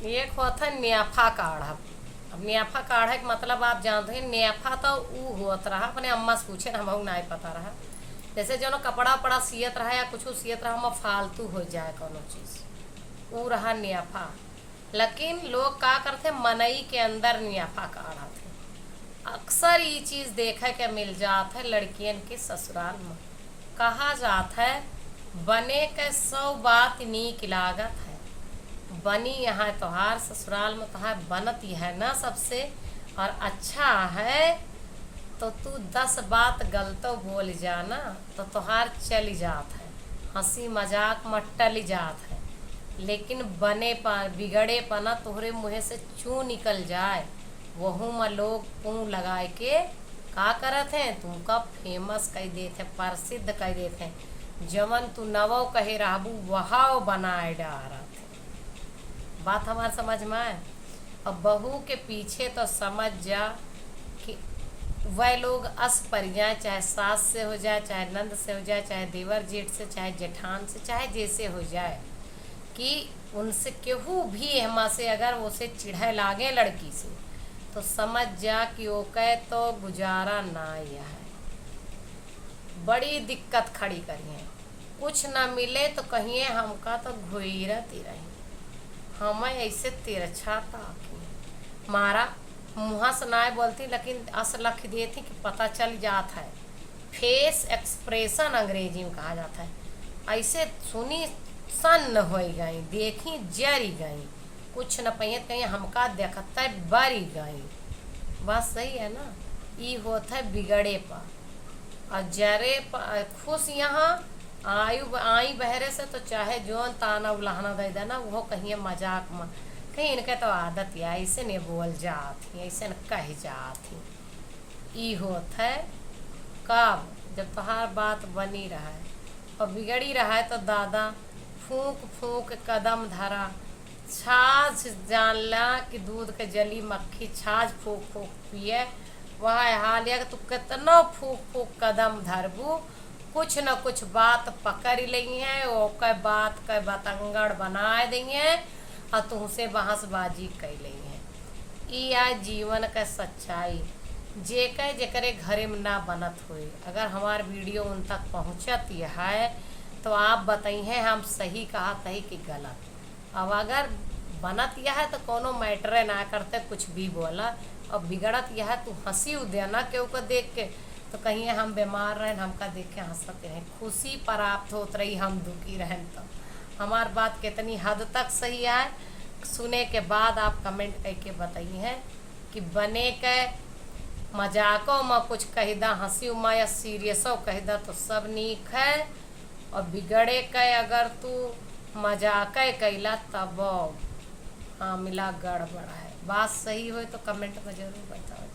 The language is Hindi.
एक होता है न्याफा काढ़ा। अब न्याफा काढ़ा के मतलब आप जानते हैं, न्याफा तो ऊ होत रहा, अपने अम्मा से पूछे ना, हमहू नहीं पता रहा। जैसे जो ना कपड़ा उपड़ा सियत रहा या कुछ सियत रहा, हम फालतू हो जाए कोनो चीज़, ऊ रहा न्याफा। लेकिन लोग का करते, मनई के अंदर न्याफा काढ़ा थे। अक्सर ये चीज़ देखे के मिल जात है लड़कियन के ससुराल में। कहा जात है बने के 100 बात नीक लागत है, बनी यहाँ तोहार ससुराल में तोहार बनत ही है ना सबसे और अच्छा है, तो तू 10 बात गलतो बोल जाना तो तोहार चली जात है, हंसी मजाक में टली जात है। लेकिन बने पर बिगड़े पना तोहरे मुँह से चू निकल जाए, वहू में लोग पुंग लगाए के का करत हैं, तुमका फेमस कह देते, प्रसिद्ध कह देते, जमन तू नवो कहे रहबू वहाव बनाए डारत। बात हमार समझ में आए। अब बहू के पीछे तो समझ जा कि वह लोग अस पर जाए, चाहे सास से हो जाए, चाहे नंद से हो जाए, चाहे देवर जेठ से, चाहे जेठान से, चाहे जैसे हो जाए, कि उनसे केहू भी हमा से अगर उसे चिढ़े लागे लड़की से, तो समझ जा कि ओके तो गुजारा ना है, बड़ी दिक्कत खड़ी करी है। कुछ ना मिले तो कहिए हमका तो घुईरत ही रही, हमें ऐसे तिरछा ताकी मारा मुँह से ना बोलती, लेकिन अस लख देती कि पता चल जाता है। फेस एक्सप्रेशन अंग्रेजी में कहा जाता है। ऐसे सुनी सन्न हो गई, देखी जरी गई, कुछ न पहिए कहीं हमका देखता है बरी गई। बात सही है ना। ई होता है बिगड़े पर और जरे पर खुश। यहाँ आयु आई बहरे से तो चाहे जोन ताना उलाहना दे देना, वो कहीं मजाक में, कहीं इनके तो आदत है ऐसे नहीं बोल जाती, ऐसे न कह जाती। ई होता है कब जब तुम्हार बात बनी रहा है और बिगड़ी रहा है, तो दादा फूंक फूंक कदम धरा, छाछ जानला कि दूध के जली मक्खी छाछ फूक फूक पिए, वह हाल है कि तू कितना फूक फूक कदम धरबू, कुछ न कुछ बात पकड़ ली है, ओके बात के बतंगड़ बनाए देंगे और तुमसे बहसबाजी कर ली है। ई आज जीवन का सच्चाई जेके जेकरे घरे में ना बनत हुई। अगर हमार वीडियो उन तक पहुँचत है तो आप बताइए हम सही कहा तही कि गलत। अब अगर बनत यह है तो कोनो मैटर ना करते, कुछ भी बोला, और बिगड़त यह है तो हंसी देना केहू को देख के, तो कहीं हम बीमार रहें हमका देख के हंसते रहें, खुशी प्राप्त होत रही, हम दुखी रहें। तो हमार बात कितनी हद तक सही है, सुने के बाद आप कमेंट करके बताइए कि बने के मजाकों में कुछ कह दा, हंसी में या सीरियसों कह दा तो सब नीक है, और बिगड़े के अगर तू मजाक कैला तब हाँ मिला गड़बड़ है। बात सही हो तो कमेंट में जरूर बताओ।